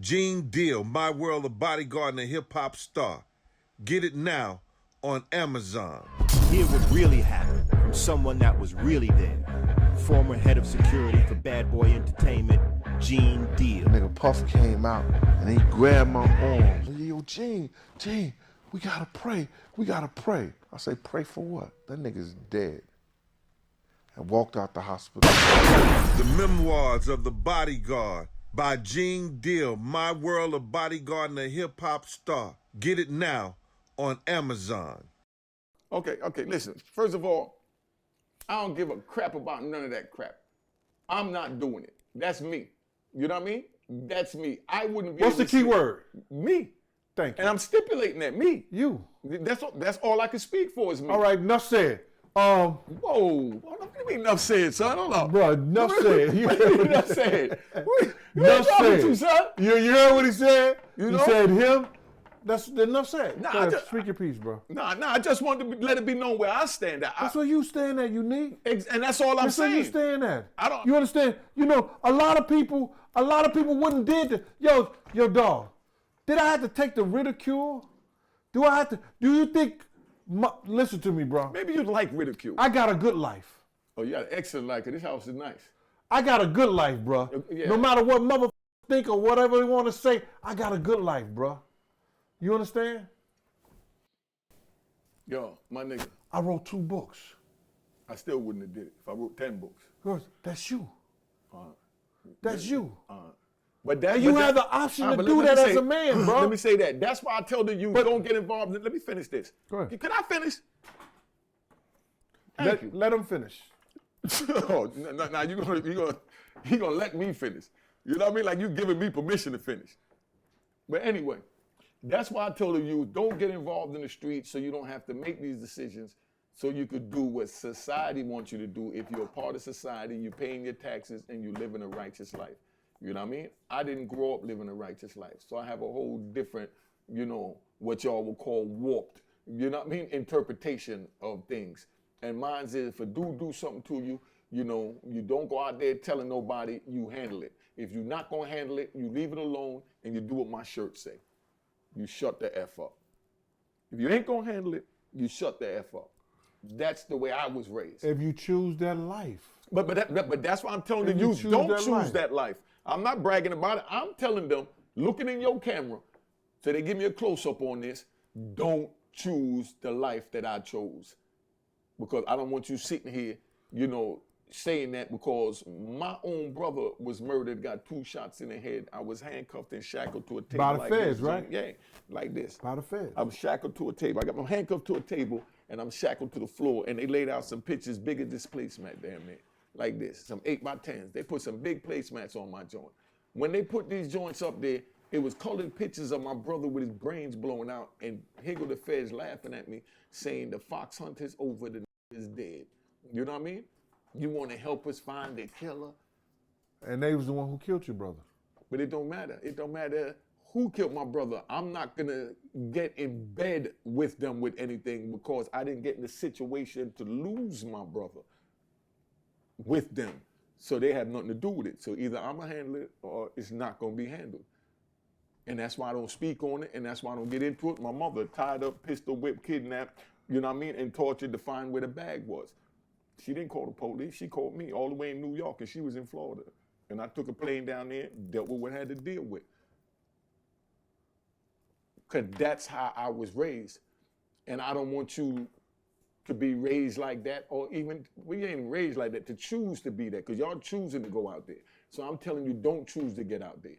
Gene Deal, My World of Bodyguard and a Hip Hop Star. Get it now on Amazon. Hear what really happened from someone that was really there. Former head of security for Bad Boy Entertainment, Gene Deal. Nigga Puff came out and he grabbed my arm. Yo, Gene, we gotta pray. We gotta pray. I say, pray for what? That nigga's dead. And walked out the hospital. The Memoirs of the Bodyguard by Gene Deal, My World of Bodyguard and a Hip Hop Star. Get it now on Amazon. Okay, listen. First of all, I don't give a crap about none of that crap. I'm not doing it. That's me. You know what I mean? That's me. I wouldn't be. What's the key word? Me. Thank you. And I'm stipulating that me. You. That's all I can speak for is me. All right, enough said. Whoa. What do you mean enough said, son? Hold on. Bro, enough said. Enough said. Enough said. To, son? You heard what he said? You know? He said him. That's enough said. Nah, ahead, speak your piece, bro. Nah, I just wanted to let it be known where I stand at. That's where you stand at, Unique. And that's all I'm saying. That's where you stand at. I don't. You understand? You know, a lot of people wouldn't did this. Yo, dog. Did I have to take the ridicule? Do you think, listen to me, bro. Maybe you like ridicule. I got a good life. Oh, you got an excellent life, 'cause this house is nice. I got a good life, bro. Yeah. No matter what motherfuckers think or whatever they want to say, I got a good life, bro. You understand? Yo, my nigga, I wrote 2 books. I still wouldn't have did it if I wrote 10 books. That's you. That's you. But that, And you have the option to but do let that me as say- a man, bro. Let me say that. That's why I tell the youth, don't get involved. Let me finish this. Go ahead. Can I finish? Thank you. Let him finish. Oh, now you gonna let me finish. You know what I mean? Like you giving me permission to finish. But anyway, that's why I told the youth, don't get involved in the streets so you don't have to make these decisions, so you could do what society wants you to do. If you're a part of society, you're paying your taxes and you live in a righteous life. You know what I mean? I didn't grow up living a righteous life. So I have a whole different, what y'all would call warped, interpretation of things. And mine's is if a dude do something to you, you don't go out there telling nobody, you handle it. If you're not gonna handle it, you leave it alone and you do what my shirt say. You shut the F up. If you ain't gonna handle it, you shut the F up. That's the way I was raised. If you choose that life. But that's why I'm telling the youth, don't choose that life. I'm not bragging about it. I'm telling them, looking in your camera, so they give me a close-up on this, don't choose the life that I chose. Because I don't want you sitting here, saying that because my own brother was murdered, got 2 shots in the head. I was handcuffed and shackled to a table. By the like feds, this. right? Yeah, like this. By the feds. I was shackled to a table. I got my handcuffed to a table and I'm shackled to the floor, and they laid out some pictures, bigger this placemat damn near, like this, some 8x10s. They put some big placemats on my joint. When they put these joints up there, it was colored pictures of my brother with his brains blowing out, and here go the feds laughing at me, saying the fox hunt is over, the is dead. You know what I mean? You want to help us find the killer? And they was the one who killed your brother. But it don't matter. It don't matter who killed my brother. I'm not going to get in bed with them with anything because I didn't get in the situation to lose my brother with them. So they have nothing to do with it. So either I'm going to handle it or it's not going to be handled. And that's why I don't speak on it, and that's why I don't get into it. My mother tied up, pistol whipped, kidnapped, you know what I mean, and tortured to find where the bag was. She didn't call the police. She called me all the way in New York, and she was in Florida. And I took a plane down there, dealt with what I had to deal with. Because that's how I was raised. And I don't want you to be raised like that, or even, we ain't raised like that, to choose to be that, because y'all choosing to go out there. So I'm telling you, don't choose to get out there.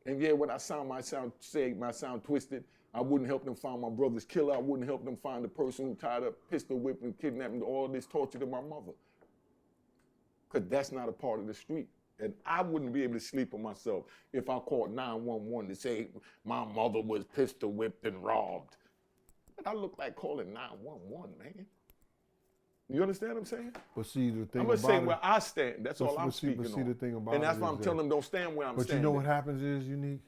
And yeah, when I might sound twisted, I wouldn't help them find my brother's killer. I wouldn't help them find the person who tied up, pistol whipped, and kidnapped, and all this torture to my mother. Because that's not a part of the street. And I wouldn't be able to sleep with myself if I called 911 to say my mother was pistol whipped and robbed. But I look like calling 911, man. You understand what I'm saying? But see, the thing I'm about gonna say it, where I stand. That's all I'm but speaking see, on. the thing about and that's it why is I'm that- telling them don't stand where I'm But standing. you know what happens is, Unique?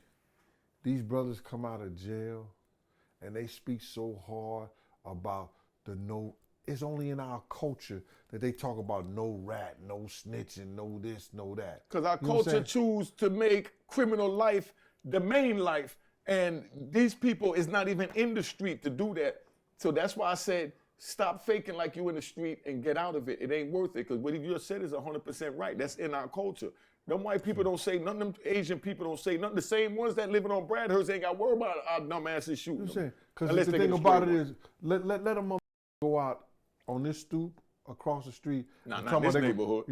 These brothers come out of jail and they speak so hard about the no it's only in our culture that they talk about no rat, no snitching, no this, no that. Because our You know what I'm culture choose to make criminal life the main life, and these people is not even in the street to do that. So that's why I said, stop faking like you in the street and get out of it. It ain't worth it, because what you just said is 100% right. That's in our culture. Them white people don't say nothing, them Asian people don't say nothing. The same ones that living on Bradhurst ain't got to worry about our dumb asses shooting them. Because the thing about it is, let a motherfucker go out on this stoop across the street Nah, not in this neighborhood.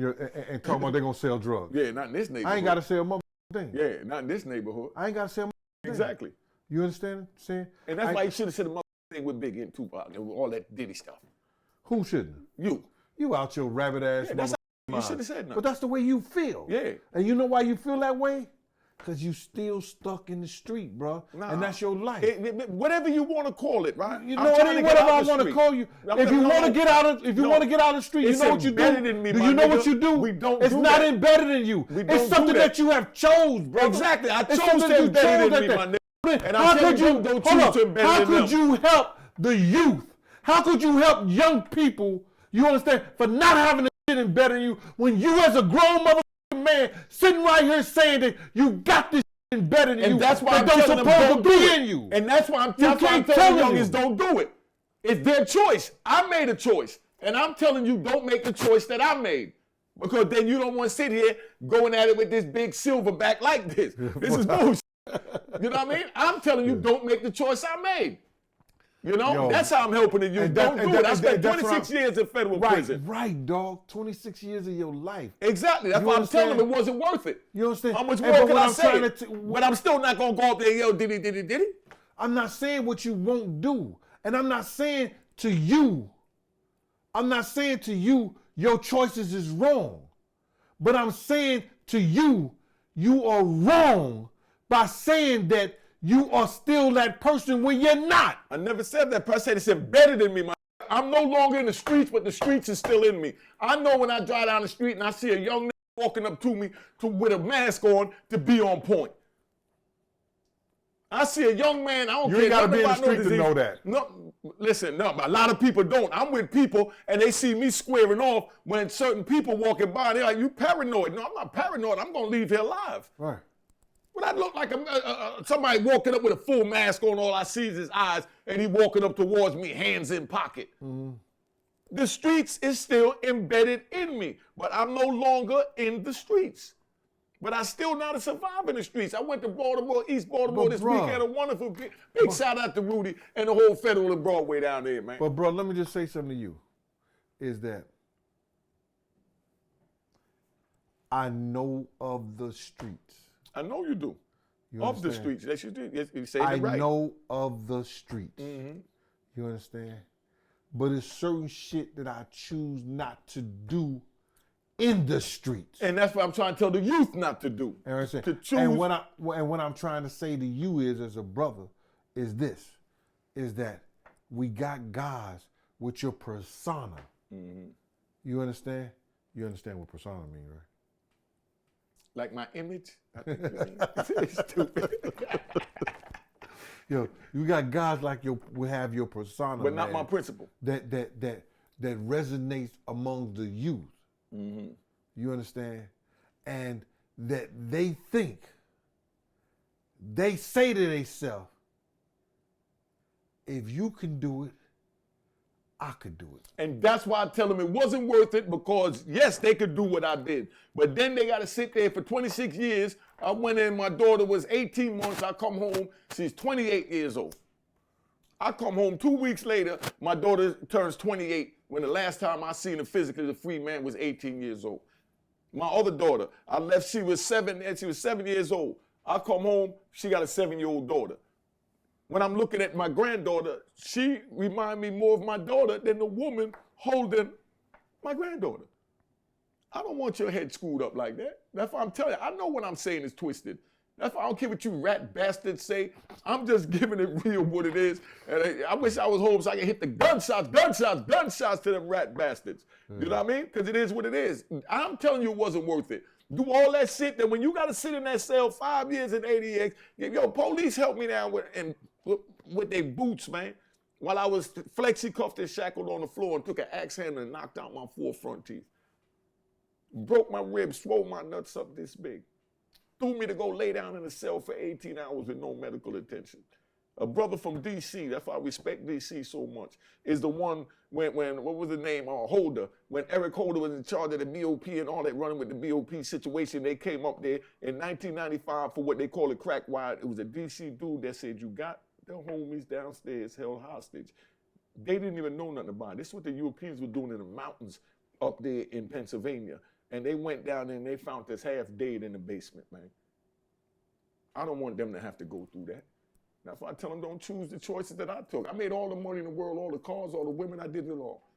and talk about they going to sell drugs. Yeah, not in this neighborhood. I ain't got to say a motherfucking thing. Yeah, not in this neighborhood. I ain't got to say a motherfucking thing. Exactly. You understand what I'm saying? And that's why you should have said the motherfucking thing with Biggie and Tupac and all that Diddy stuff. Who shouldn't? You out your rabbit ass. Yeah, that's how you should have said nothing. But that's the way you feel. Yeah. And you know why you feel that way? Because you still stuck in the street, bro. Nah. And that's your life. Whatever you want to call it, right? You know, it ain't whatever I want to call you. If you want to get out of, want to get out of the street, you know what you do. In me, do you know nigga. what you do? We don't. It's do not that. embedded in you. It's something that you have chose, bro. Exactly. I chose to embed it in me, my nigga. And how could you? Don't choose to embed it in them. How could you help the youth? How could you help young people? You understand? For not having the shit embedded in you when you, as a grown motherfucking man, sitting right here saying that you got this shit embedded in you. And that's why I'm don't telling them supposed don't to do be it. in you. And that's why I'm telling youngins don't do it. It's their choice. I made a choice. And I'm telling you, don't make the choice that I made. Because then you don't want to sit here going at it with this big silverback like this. This is bullshit. You know what I mean? I'm telling you, don't make the choice I made. You know, that's how I'm helping you. Don't do it. I spent 26 years in federal prison. Right, dog. 26 years of your life. Exactly. That's why I'm telling them it wasn't worth it. You understand? How much more can I say? But I'm still not going to go up there, yo, did he? I'm not saying what you won't do. And I'm not saying to you, your choices is wrong. But I'm saying to you, you are wrong by saying that you are still that person when you're not. I never said that. I said it's embedded in me. I'm no longer in the streets, but the streets is still in me. I know when I drive down the street and I see a young nigga walking up to me with a mask on to be on point. I see a young man, I don't care. You ain't got to be in the about street to know that. No, listen, no, a lot of people don't. I'm with people and they see me squaring off when certain people walking by. They're like, you paranoid. No, I'm not paranoid. I'm going to leave here alive. Right. But I look like somebody walking up with a full mask on, all I see is his eyes, and he walking up towards me, hands in pocket. Mm-hmm. The streets is still embedded in me, but I'm no longer in the streets. But I still not a survivor in the streets. I went to Baltimore, East Baltimore this weekend, a wonderful big shout out to Rudy and the whole Federal and Broadway down there, man. But bro, let me just say something to you, is that I know of the streets. I know you do. You of the understand? streets. Yes, you do. Yes, you say it right. I know of the streets. Mm-hmm. You understand? But it's certain shit that I choose not to do in the streets. And that's what I'm trying to tell the youth not to do. You know what I'm saying? To choose. And what I'm trying to say to you is, as a brother, is that we got guys with your persona. Mm-hmm. You understand? You understand what persona means, right? Like my image? I think it's stupid. Yo, you got guys like will have your persona, but not man, my principle. That resonates among the youth. Mm-hmm. You understand? And that they say to themselves, if you can do it, I could do it. And that's why I tell them it wasn't worth it, because yes, they could do what I did. But then they got to sit there for 26 years. I went in, my daughter was 18 months. I come home, she's 28 years old. I come home 2 weeks later, my daughter turns 28, when the last time I seen her physically, the free man, was 18 years old. My other daughter, I left, she was 7 years old. I come home, she got a 7-year-old daughter. When I'm looking at my granddaughter, she reminds me more of my daughter than the woman holding my granddaughter. I don't want your head screwed up like that. That's why I'm telling you, I know what I'm saying is twisted. That's why I don't care what you rat bastards say. I'm just giving it real what it is. And I wish I was home so I could hit the gunshots to them rat bastards. Mm. You know what I mean? Because it is what it is. I'm telling you it wasn't worth it. Do all that shit, that when you got to sit in that cell 5 years in ADX, yo, police help me down with their boots, man. while I was flexi-cuffed and shackled on the floor and took an axe handle and knocked out my 4 front teeth. Broke my ribs, swole my nuts up this big. Threw me to go lay down in a cell for 18 hours with no medical attention. A brother from D.C., that's why I respect D.C. so much, is the one when what was the name, Holder, when Eric Holder was in charge of the BOP and all that running with the BOP situation, they came up there in 1995 for what they call a crack wire. It was a D.C. dude that said, you got the homies downstairs held hostage. They didn't even know nothing about it. This is what the Europeans were doing in the mountains up there in Pennsylvania. And they went down there and they found this half dead in the basement, man. I don't want them to have to go through that. That's why I tell them don't choose the choices that I took. I made all the money in the world, all the cars, all the women, I did it all.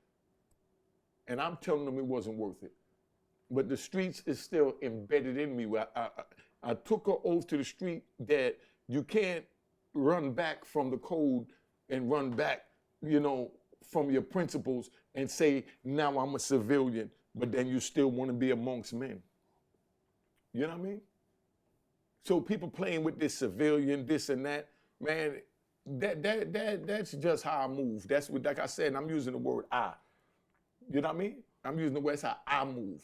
And I'm telling them it wasn't worth it. But the streets is still embedded in me. I took an oath to the street that you can't run back from the code and run back, from your principles and say, now I'm a civilian, but then you still want to be amongst men. You know what I mean? So people playing with this civilian, this and that, man, that's just how I move. That's what, like I said, and I'm using the word I. You know what I mean? I'm using the word, that's how I move.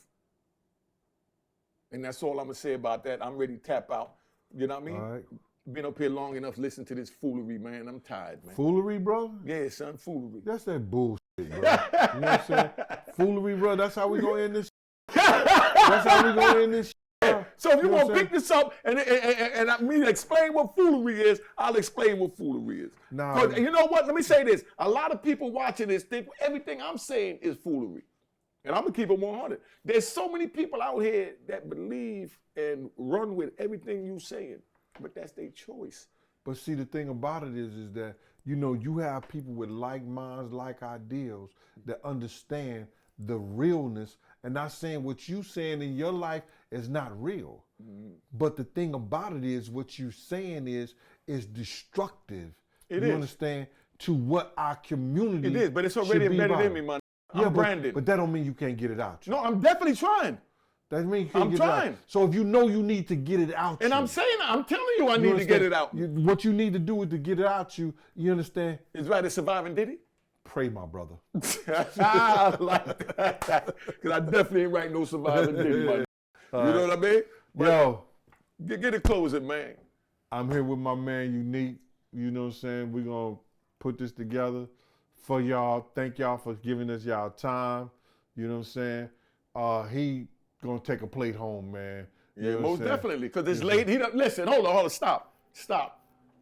And that's all I'm gonna say about that. I'm ready to tap out. You know what I mean? All right. Been up here long enough listening to this foolery, man. I'm tired, man. Foolery, bro? Yeah, son, foolery. That's that bullshit, bro. You know what I'm saying? Foolery, bro. That's how we gonna end this. That's how we gonna end this. So if you want to pick this up and I mean explain what foolery is, I'll explain what foolery is. Nah. You know what? Let me say this. A lot of people watching this think everything I'm saying is foolery. And I'm going to keep it 100. There's so many people out here that believe and run with everything you're saying, but that's their choice. But see, the thing about it is that, you have people with like minds, like ideals that understand the realness and not saying what you saying in your life is not real. Mm-hmm. But the thing about it is what you saying is destructive. It you is. Understand? To what our community It is, but it's already embedded in me, man. I'm branded. But that don't mean you can't get it out. No, I'm definitely trying. That means you can't I'm get trying. it out. So if you know you need to get it out, and I'm saying, I'm telling you, I need to get it out. What you need to do is to get it out. You understand? It's right to survive and did it. Pray, my brother. I like that. Because I definitely ain't writing no surviving did, man. You know what I mean? But yo, get it closing, man. I'm here with my man Unique. You know what I'm saying? We're going to put this together for y'all. Thank y'all for giving us y'all time. You know what I'm saying? He going to take a plate home, man. Yeah, most definitely. Because it's late. Listen, hold on, stop.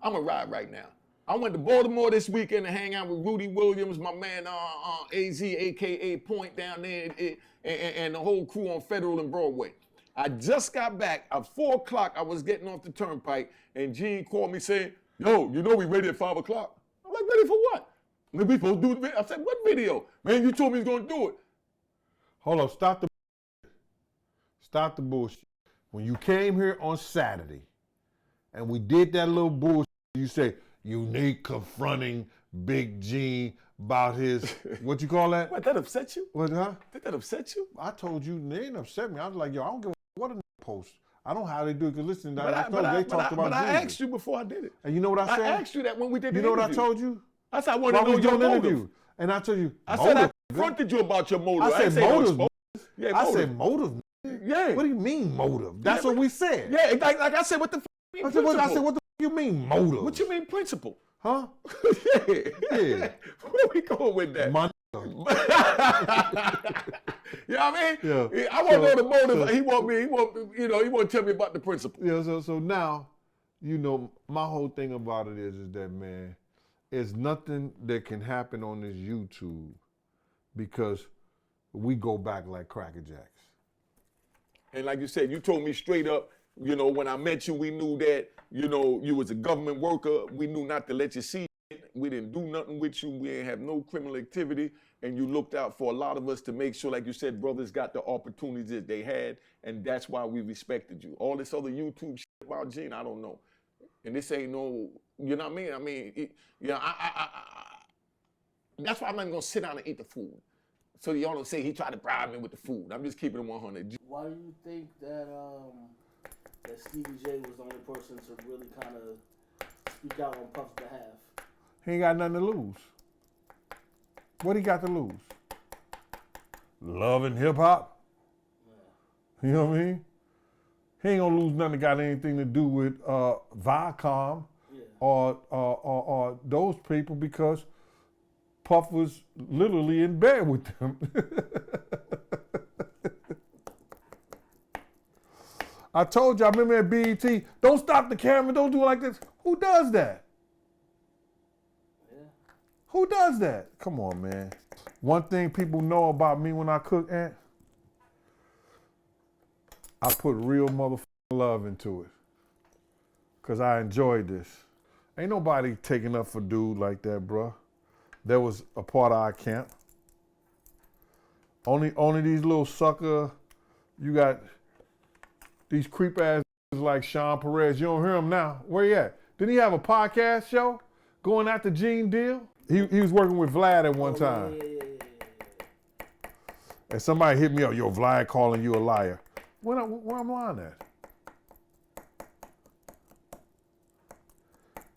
I'm going to ride right now. I went to Baltimore this weekend to hang out with Rudy Williams, my man AZ, a.k.a. Point down there, and the whole crew on Federal and Broadway. I just got back. At 4 o'clock, I was getting off the turnpike, and Gene called me saying, yo, we ready at 5 o'clock? I'm like, ready for what? We supposed to do the video. I said, what video? Man, you told me you was going to do it. Hold on, stop the bullshit. When you came here on Saturday, and we did that little bullshit, you say, Unique confronting Big Gene about his, what you call that? What, that upset you? What, huh? Did that upset you? I told you, they ain't upset me. I was like, yo, I don't give a what a post. I don't know how they do it, because listen, But they talked about I Jesus. asked you before I did it. And you know what I said? I asked you that when we did the interview. interview. You know what I told you? I said I wanted to know your motive. And I told you, I said I confronted you about your motive. I said motive. Yeah, I said motive. Yeah. What do you mean motive? That's what we said. Yeah, like I said, what the f*** you mean principle? I said, what the f*** you mean motive? What you mean principle? Huh? Yeah. Where we going with that? My you know what I mean? Yeah. I want to know the motive. He want to tell me about the principle. Yeah, so now, my whole thing about it is that, man, there's nothing that can happen on this YouTube because we go back like Cracker Jacks. And like you said, you told me straight up, when I met you, we knew that, you was a government worker. We knew not to let you see it. We didn't do nothing with you. We didn't have no criminal activity. And you looked out for a lot of us to make sure, like you said, brothers got the opportunities that they had. And that's why we respected you. All this other YouTube shit about Gene, I don't know. And this ain't no, you know what I mean? That's why I'm not going to sit down and eat the food. So y'all don't say he tried to bribe me with the food. I'm just keeping it 100. Why do you think that that Stevie J was the only person to really kind of speak out on Puff's behalf? He ain't got nothing to lose. What he got to lose? Love and hip hop? You know what I mean? He ain't gonna lose nothing that got anything to do with Viacom or those people because Puff was literally in bed with them. I told you, I remember at BET, don't stop the camera, don't do it like this. Who does that? Yeah. Who does that? Come on, man. One thing people know about me when I cook, Ant, I put real motherfucking love into it. Cause I enjoyed this. Ain't nobody taking up for dude like that, bruh. That was a part of our camp. Only these little sucker, you got these creep ass like Sean Perez. You don't hear him now. Where he at? Didn't he have a podcast show going after Gene Deal? He was working with Vlad at one time. Yeah. And somebody hit me up, yo, Vlad calling you a liar. Where I'm lying at?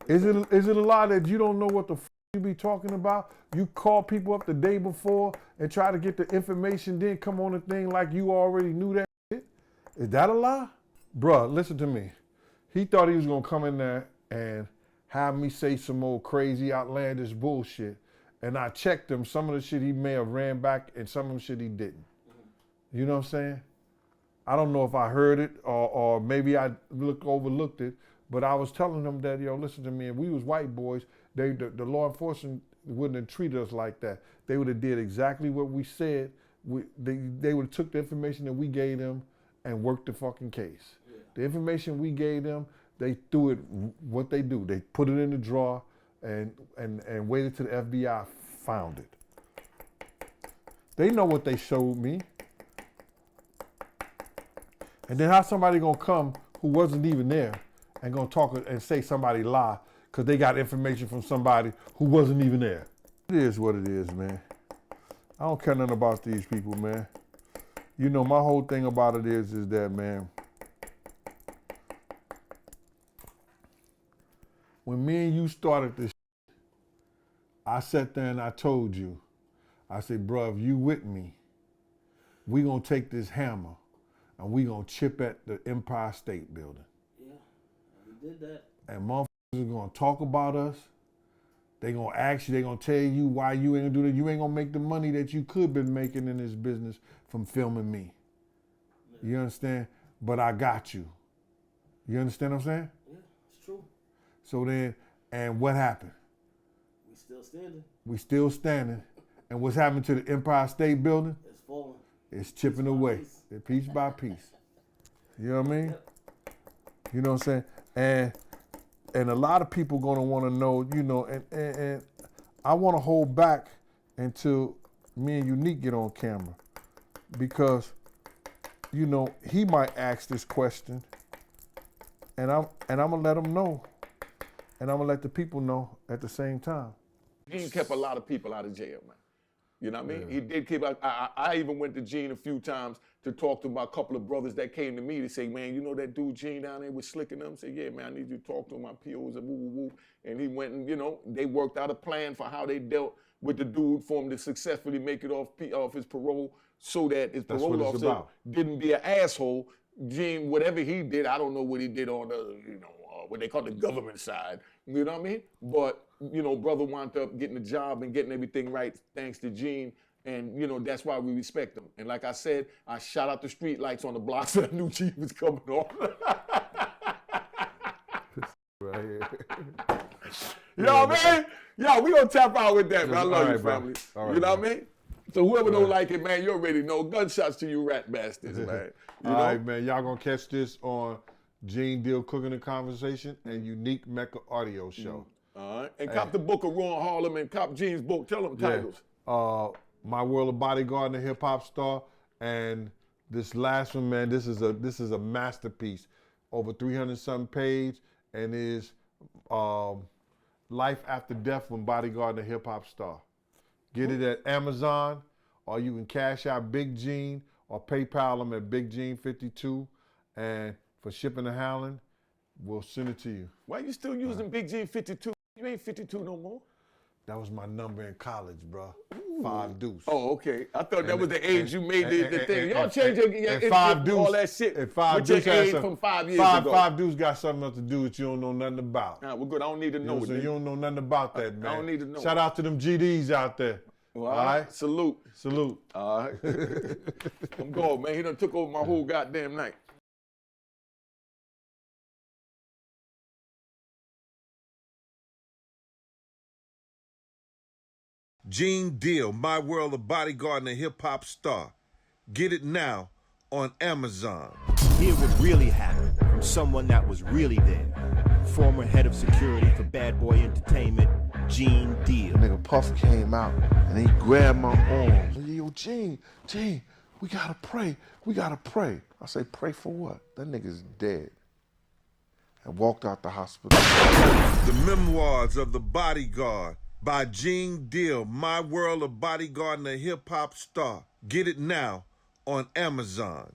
Is it a lie that you don't know what the you be talking about? You call people up the day before and try to get the information, then come on the thing like you already knew that shit? Is that a lie? Bruh, listen to me. He thought he was gonna come in there and have me say some old crazy outlandish bullshit. And I checked him. Some of the shit he may have ran back and some of the shit he didn't. You know what I'm saying? I don't know if I heard it or maybe I overlooked it, but I was telling him that, yo, listen to me, if we was white boys, the law enforcement wouldn't have treated us like that. They would have did exactly what we said. They would have took the information that we gave them and worked the fucking case. Yeah. The information we gave them, they threw it, what they do, they put it in the drawer and waited till the FBI found it. They know what they showed me. And then how somebody gonna come who wasn't even there and gonna talk and say somebody lie because they got information from somebody who wasn't even there? It is what it is, man. I don't care nothing about these people, man. You know, my whole thing about it is that, man, when me and you started this, I sat there and I told you, I said, bro, if you with me, we gonna take this hammer and we gonna chip at the Empire State Building. Yeah, we did that. And motherfuckers are gonna talk about us. They gonna ask you, they gonna tell you why you ain't gonna do that. You ain't gonna make the money that you could been making in this business from filming me. Yeah. You understand? But I got you. You understand what I'm saying? Yeah, it's true. So then, and what happened? We still standing. We still standing. And what's happening to the Empire State Building? It's falling. It's chipping away, piece by piece. You know what I mean? Yep. You know what I'm saying? And a lot of people gonna wanna know, you know, and I wanna hold back until me and Unique get on camera. Because, you know, he might ask this question and I'm gonna let him know. And I'm gonna let the people know at the same time. Gene kept a lot of people out of jail, man. You know what I mean? Yeah. He did keep. I even went to Gene a few times to talk to my couple of brothers that came to me to say, man, you know that dude Gene down there was slicking them? I said, yeah, man, I need you to talk to him. My POs and woo, woo, woo. And he went and, you know, they worked out a plan for how they dealt with the dude for him to successfully make it off his parole so that his parole officer didn't be an asshole. Gene, whatever he did, I don't know what he did on the, you know, what they call the government side. You know what I mean? But, you know, brother wound up getting a job and getting everything right thanks to Gene. And, you know, that's why we respect him. And like I said, I shot out the street lights on the block so I knew Gene was coming on. Right here. You know what I mean? Yo, we gonna tap out with that, man. I love you, family. Right, you know what I mean? So whoever don't like it, man, you already know. Gunshots to you rat bastards, man. You know? All right, man. Y'all gonna catch this on Gene Deal Cooking and Conversation and Unique Mecca Audio Show. All right. And cop the book of Ron Harlem and cop Gene's book. Tell them titles. My World of Bodyguard and a Hip Hop Star. And this last one, man, this is a masterpiece. Over 300-something pages and is Life After Death from Bodyguard and a Hip Hop Star. Get it at Amazon, or you can cash out Big Gene or PayPal them at Big Gene 52. And for shipping and handling, we'll send it to you. Why you still using Big Gene 52? You ain't 52 no more. That was my number in college, bro. 5 deuce. Oh, okay. I thought that was the age you made the thing. Y'all and- change your and your- Five Deuce, all that shit and Five with your Deuce had age some- from 5 years ago. Five Deuce got something else to do with you don't know nothing about. Nah, we're good. I don't need to You know know, it. so you nigga. don't know nothing about that, man. don't need to know. Shout out to them GDs out there. Well, all right? Salute. Salute. All right. I'm going, man. He done took over my whole goddamn night. Gene Deal, My World of Bodyguard and a Hip Hop Star. Get it now on Amazon. Hear what really happened from someone that was really there. Former head of security for Bad Boy Entertainment, Gene Deal. Nigga Puff came out and he grabbed my arm. Yo, Gene, we gotta pray. We gotta pray. I say, pray for what? That nigga's dead. And walked out the hospital. The Memoirs of the Bodyguard by Gene Deal, My World of Bodyguard and a Hip Hop Star. Get it now on Amazon.